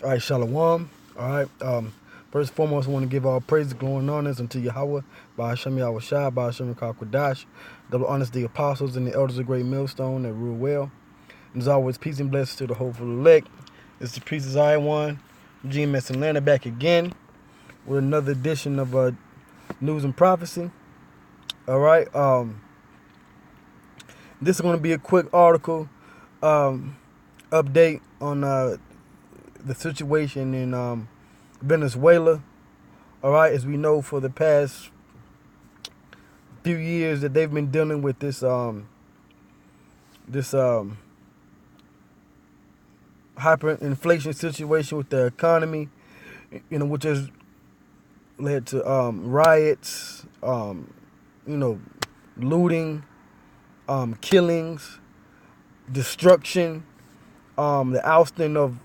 All right, Shalom. All right. First and foremost, I want to give all praise, glory, and honors unto Yahweh, by Hashem Yahweh Shai, by Hashem Kakwadash, double honors the apostles and the elders of Great Millstone that rule well. And as always, peace and blessings to the hopeful elect. It's the priest I one, GMS Atlanta, back again with another edition of News and Prophecy. All right. This is going to be a quick article update on the situation in Venezuela. All right, as we know, for the past few years that they've been dealing with this hyperinflation situation with the economy, which has led to riots, looting, killings, destruction, the ousting of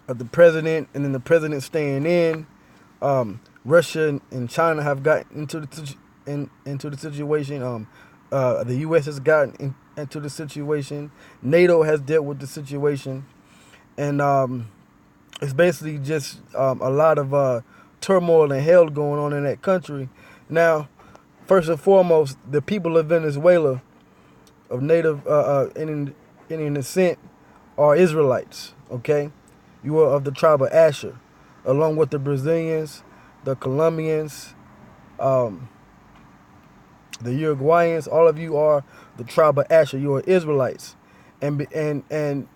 the president, and then the president staying in. Russia and China have gotten into the situation. The U.S. has gotten into the situation. NATO has dealt with the situation, and it's basically just a lot of turmoil and hell going on in that country. Now, first and foremost, the people of Venezuela, of native Indian descent, are Israelites. Okay, you are of the tribe of Asher, along with the Brazilians, the Colombians, the Uruguayans. All of you are the tribe of Asher. You are Israelites, and the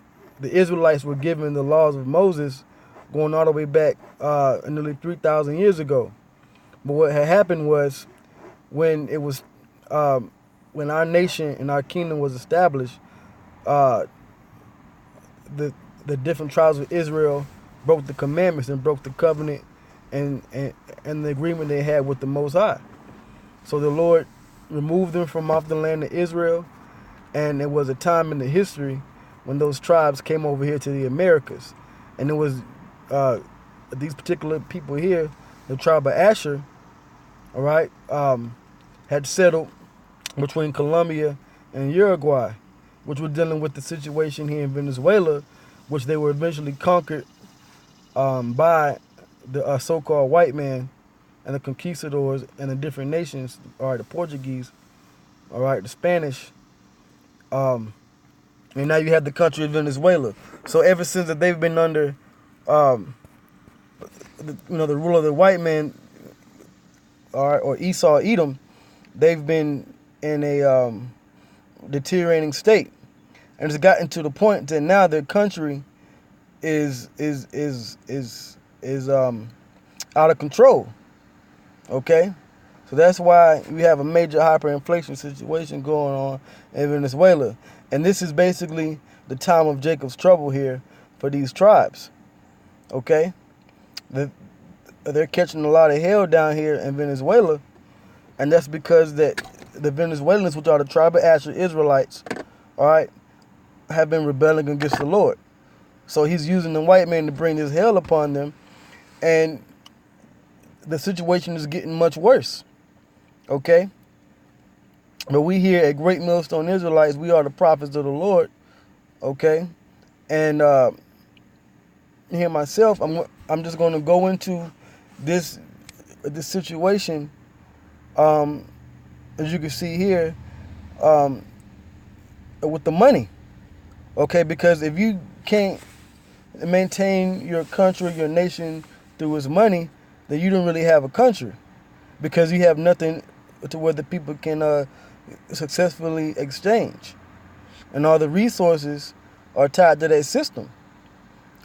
Israelites were given the laws of Moses, going all the way back nearly 3,000 years ago. But what had happened was, when it was when our nation and our kingdom was established, the different tribes of Israel broke the commandments and broke the covenant and the agreement they had with the Most High. So the Lord removed them from off the land of Israel, and there was a time in the history when those tribes came over here to the Americas, and it was these particular people here, the tribe of Asher, all right, had settled between Colombia and Uruguay, which were dealing with the situation here in Venezuela, which they were eventually conquered by the so-called white man and the conquistadors and the different nations, all right, the Portuguese, all right, the Spanish, and now you have the country of Venezuela. So ever since that they've been under, the rule of the white man, all right, or Esau, Edom, they've been in a deteriorating state, and it's gotten to the point that now their country is out of control. Okay, so that's why we have a major hyperinflation situation going on in Venezuela, and this is basically the time of Jacob's trouble here for these tribes. Okay, they're catching a lot of hell down here in Venezuela, and that's because that the Venezuelans, which are the tribe of Asher Israelites, all right, have been rebelling against the Lord. So he's using the white man to bring this hell upon them, and the situation is getting much worse. Okay? But we here at Great Millstone Israelites, we are the prophets of the Lord. Okay? And here myself, I'm just going to go into this situation, as you can see here, with the money. Okay? Because if you can't maintain your country, your nation through its money, then you don't really have a country, because you have nothing to where the people can successfully exchange, and all the resources are tied to that system.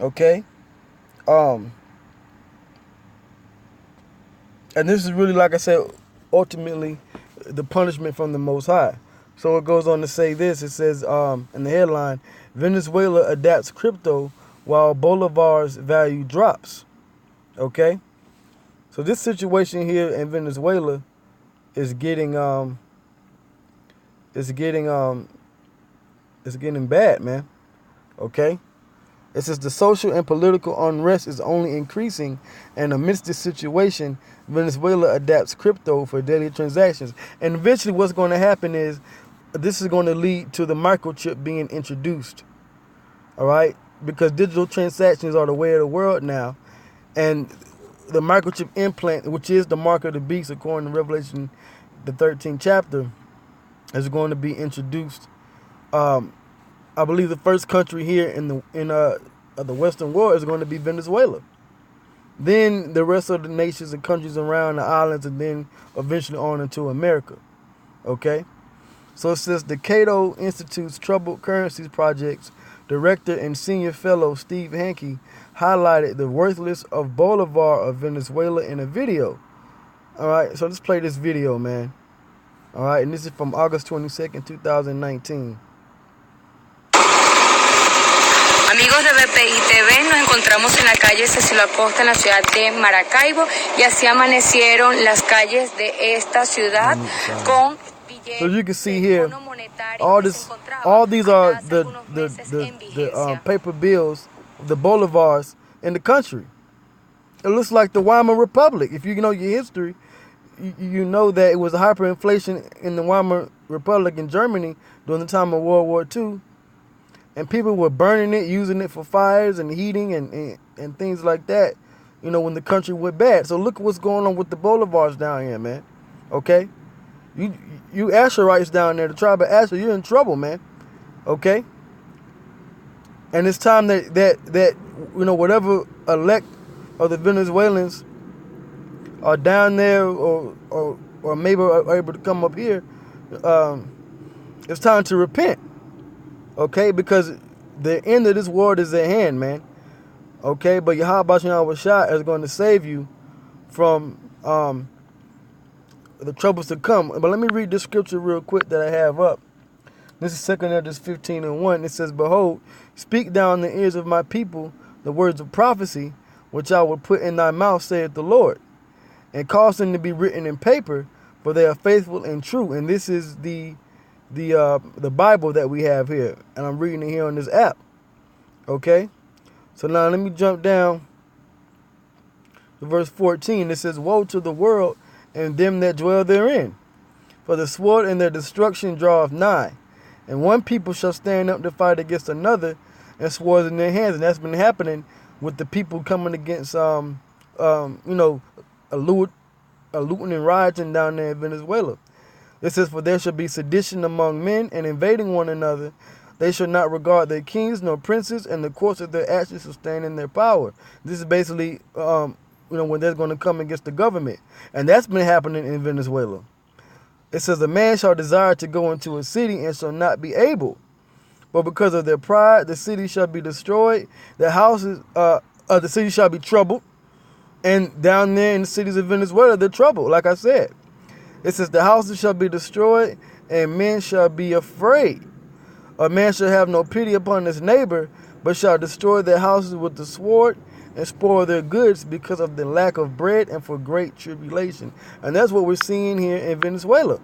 Okay, and this is really, like I said, ultimately the punishment from the Most High. So it goes on to say this. It says in the headline, Venezuela adapts crypto while Bolivar's value drops. Okay, so this situation here in Venezuela is getting bad, man. Okay, it says the social and political unrest is only increasing, and amidst this situation, Venezuela adapts crypto for daily transactions. And eventually, what's going to happen is this is going to lead to the microchip being introduced. All right, because digital transactions are the way of the world now, and the microchip implant, which is the mark of the beast, according to Revelation, the 13th chapter, is going to be introduced. I believe the first country here in the Western world is going to be Venezuela. Then the rest of the nations and countries around the islands, and then eventually on into America. Okay? So it says the Cato Institute's Troubled Currencies Project's director and senior fellow Steve Hanke highlighted the worthlessness of Bolivar of Venezuela in a video. All right, so let's play this video, man. All right, and this is from August 22nd, 2019. Amigos de BPI TV, nos encontramos en la calle Cecilio Acosta en la ciudad de Maracaibo y así amanecieron las calles de esta ciudad con billetes. So you can see here, all these are the paper bills, the bolivars in the country. It looks like the Weimar Republic. If you know your history, you know that it was a hyperinflation in the Weimar Republic in Germany during the time of World War II. And people were burning it, using it for fires and heating and things like that, you know, when the country went bad. So look what's going on with the bolivars down here, man. Okay? You Asherites down there, the tribe of Asher, you're in trouble, man. Okay? And it's time that you know, whatever elect of the Venezuelans are down there or maybe are able to come up here, it's time to repent. Okay, because the end of this world is at hand, man. Okay, but Yahweh Shah is going to save you from the troubles to come. But let me read this scripture real quick that I have up. This is 2 Esdras 15:1. It says, "Behold, speak down in the ears of my people the words of prophecy, which I will put in thy mouth, saith the Lord, and cause them to be written in paper, for they are faithful and true." And this is the Bible that we have here, and I'm reading it here on this app. Okay, so now let me jump down to verse 14. It says, "Woe to the world and them that dwell therein, for the sword and their destruction draweth nigh, and one people shall stand up to fight against another, and swords in their hands." And that's been happening with the people coming against you know, looting and rioting down there in Venezuela. It says, "For there shall be sedition among men, and invading one another. They shall not regard their kings nor princes, and the course of their actions shall stand in their power." This is basically, you know, when they're going to come against the government. And that's been happening in Venezuela. It says, "A man shall desire to go into a city, and shall not be able. But because of their pride, the city shall be destroyed. The houses of the city shall be troubled." And down there in the cities of Venezuela, they're troubled, like I said. It says, "The houses shall be destroyed, and men shall be afraid. A man shall have no pity upon his neighbor, but shall destroy their houses with the sword, and spoil their goods because of the lack of bread and for great tribulation." And that's what we're seeing here in Venezuela.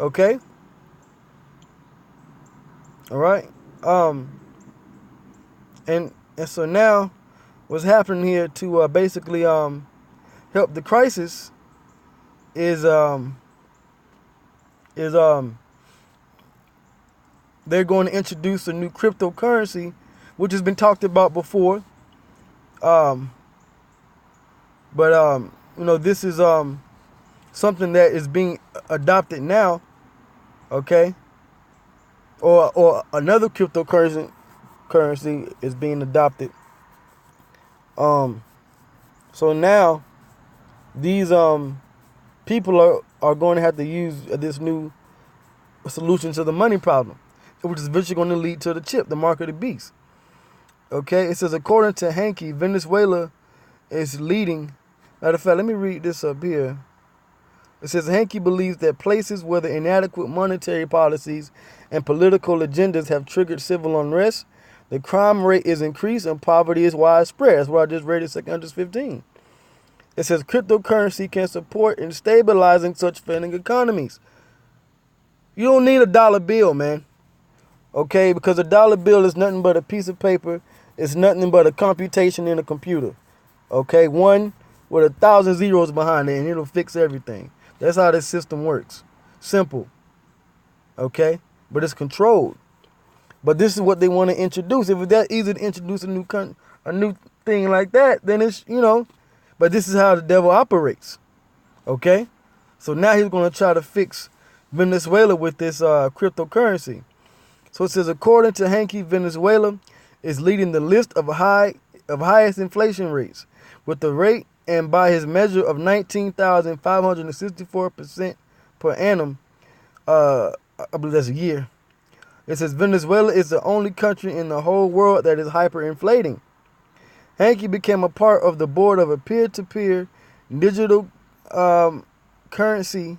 Okay? All right? And so now what's happening here to basically help the crisis is they're going to introduce a new cryptocurrency, which has been talked about before. You know, this is something that is being adopted now. Okay, or another cryptocurrency is being adopted. So now these people are going to have to use this new solution to the money problem, which is eventually going to lead to the chip, the mark of the beast. Okay, it says, according to Hanke, Venezuela is leading. Matter of fact, let me read this up here. It says, Hanke believes that places where the inadequate monetary policies and political agendas have triggered civil unrest, the crime rate is increased and poverty is widespread. That's what I just read in 2 Esdras 15. It says cryptocurrency can support in stabilizing such failing economies. You don't need a dollar bill, man. Okay, because a dollar bill is nothing but a piece of paper. It's nothing but a computation in a computer. Okay, one with 1,000 zeros behind it, and it'll fix everything. That's how this system works. Simple. Okay, but it's controlled. But this is what they want to introduce. If it's that easy to introduce a new thing like that, then it's, but this is how the devil operates. Okay? So now he's going to try to fix Venezuela with this cryptocurrency. So it says, according to Hanky, Venezuela is leading the list of highest inflation rates, with the rate and by his measure of 19,564% per annum. I believe that's a year. It says Venezuela is the only country in the whole world that is hyperinflating. Hanky became a part of the board of a peer-to-peer digital currency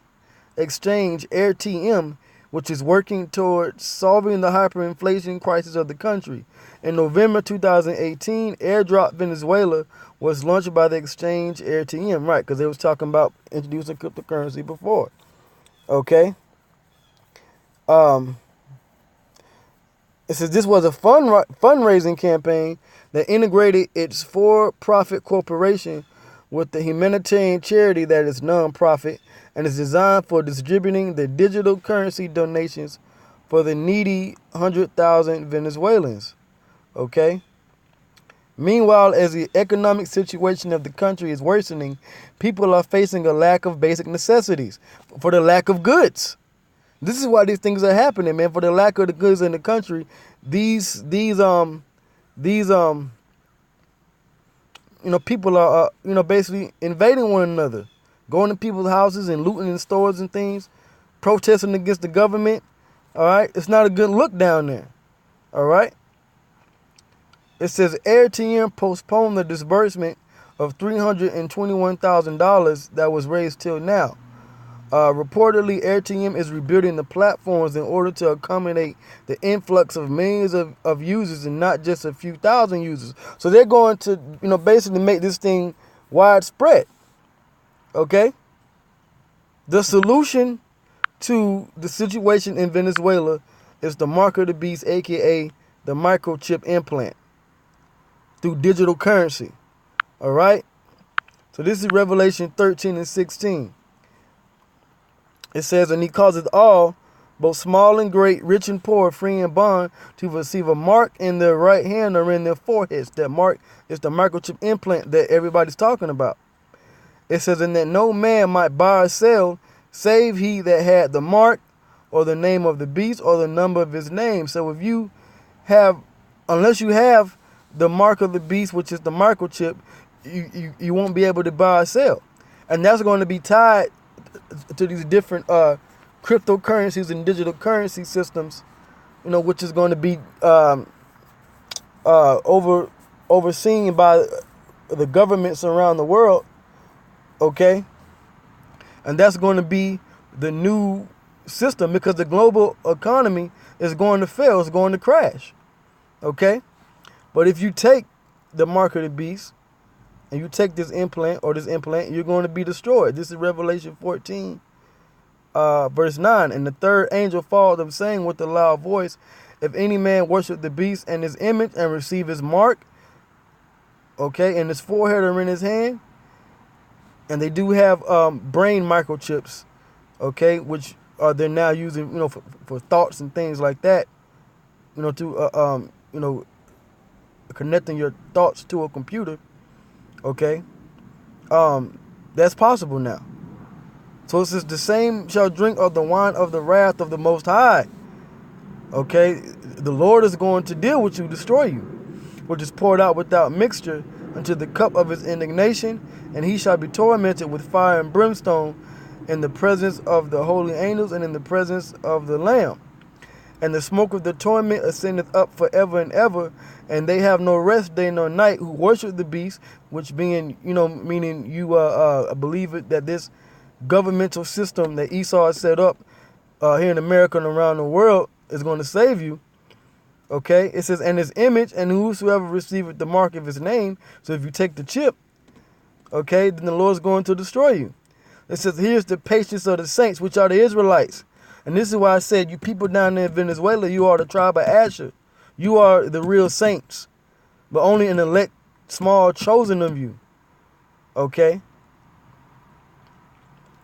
exchange, AirTM, which is working towards solving the hyperinflation crisis of the country. In November 2018, Airdrop Venezuela was launched by the exchange AirTM, right? Because they was talking about introducing cryptocurrency before. Okay. It says this was a fundraising campaign that integrated its for-profit corporation with the humanitarian charity that is non-profit and is designed for distributing the digital currency donations for the needy 100,000 Venezuelans. Okay? Meanwhile, as the economic situation of the country is worsening, people are facing a lack of basic necessities for the lack of goods. This is why these things are happening, man. For the lack of the goods in the country, these people are basically invading one another, going to people's houses and looting in stores and things, protesting against the government. All right, it's not a good look down there. All right. It says AirTM postponed the disbursement of $321,000 that was raised till now. Reportedly, AirTM is rebuilding the platforms in order to accommodate the influx of millions of users and not just a few thousand users. So they're going to, basically make this thing widespread. Okay? The solution to the situation in Venezuela is the mark of the beast, aka the microchip implant, through digital currency. All right? So this is Revelation 13 and 16. It says, and he causes all, both small and great, rich and poor, free and bond, to receive a mark in their right hand or in their foreheads. That mark is the microchip implant that everybody's talking about. It says, and that no man might buy or sell, save he that had the mark, or the name of the beast, or the number of his name. So if you have, unless you have the mark of the beast, which is the microchip, you won't be able to buy or sell. And that's going to be tied to these different cryptocurrencies and digital currency systems, which is going to be overseen by the governments around the world. Okay, and that's going to be the new system, because the global economy is going to fail, it's going to crash. Okay, but if you take the mark of the beast and you take this implant, you're going to be destroyed. This is Revelation 14, verse 9. And the third angel followed them, saying with a loud voice, if any man worship the beast and his image and receive his mark, okay, in his forehead or in his hand, and they do have brain microchips, okay, which they're now using, for thoughts and things like that, to connecting your thoughts to a computer. Okay, that's possible now. So it says, the same shall drink of the wine of the wrath of the Most High. Okay, the Lord is going to deal with you, destroy you, which is poured out without mixture into the cup of his indignation, and he shall be tormented with fire and brimstone in the presence of the holy angels and in the presence of the Lamb. And the smoke of the torment ascendeth up forever and ever, and they have no rest day nor night who worship the beast, which being, meaning you believe it, that this governmental system that Esau has set up here in America and around the world is going to save you. Okay, it says, and his image, and whosoever receiveth the mark of his name. So if you take the chip, okay, then the Lord's going to destroy you. It says, here's the patience of the saints, which are the Israelites. And this is why I said, you people down there in Venezuela, you are the tribe of Asher. You are the real saints, but only an elect, small, chosen of you. Okay?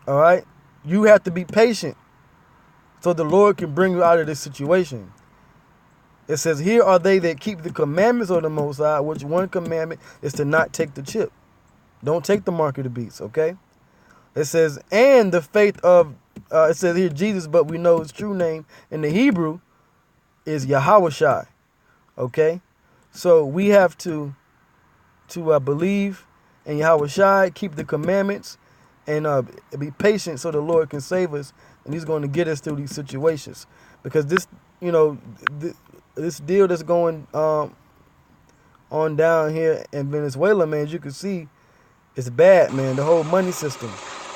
All right? You have to be patient so the Lord can bring you out of this situation. It says, here are they that keep the commandments of the Most High, which one commandment is to not take the chip. Don't take the mark of the beast, okay? It says, and the faith of, it says here Jesus, but we know his true name in the Hebrew is Yahushua, okay? So we have to believe in Yahushua, keep the commandments, and be patient so the Lord can save us, and he's going to get us through these situations. Because this, this deal that's going on down here in Venezuela, man, as you can see, it's bad, man. The whole money system.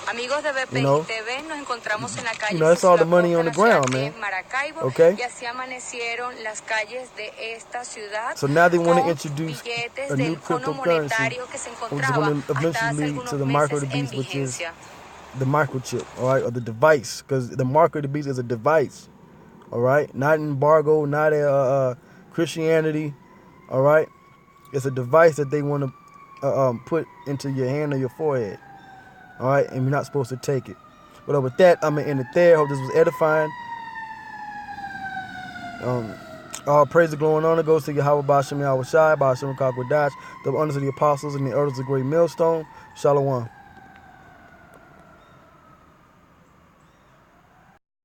Amigos de BPI TV, nos encontramos en la calle that's all the money on the ground, man. Okay. Y así amanecieron las calles de esta ciudad. So now they want to introduce a new cryptocurrency, which is going to eventually lead to the mark of the beast, which is the microchip, all right, or the device, because the mark of the beast is a device, all right, not an embargo, not a Christianity, all right. It's a device that they want to put into your hand or your forehead. All right, and you're not supposed to take it. But with that, I'm going to end it there. Hope this was edifying. All praise and glory and honor goes to Yahweh Ba'ashem Yahweh Shai, Ba'ashem Kakwadash, the honors of the apostles and the elders of the great millstone. Shalom.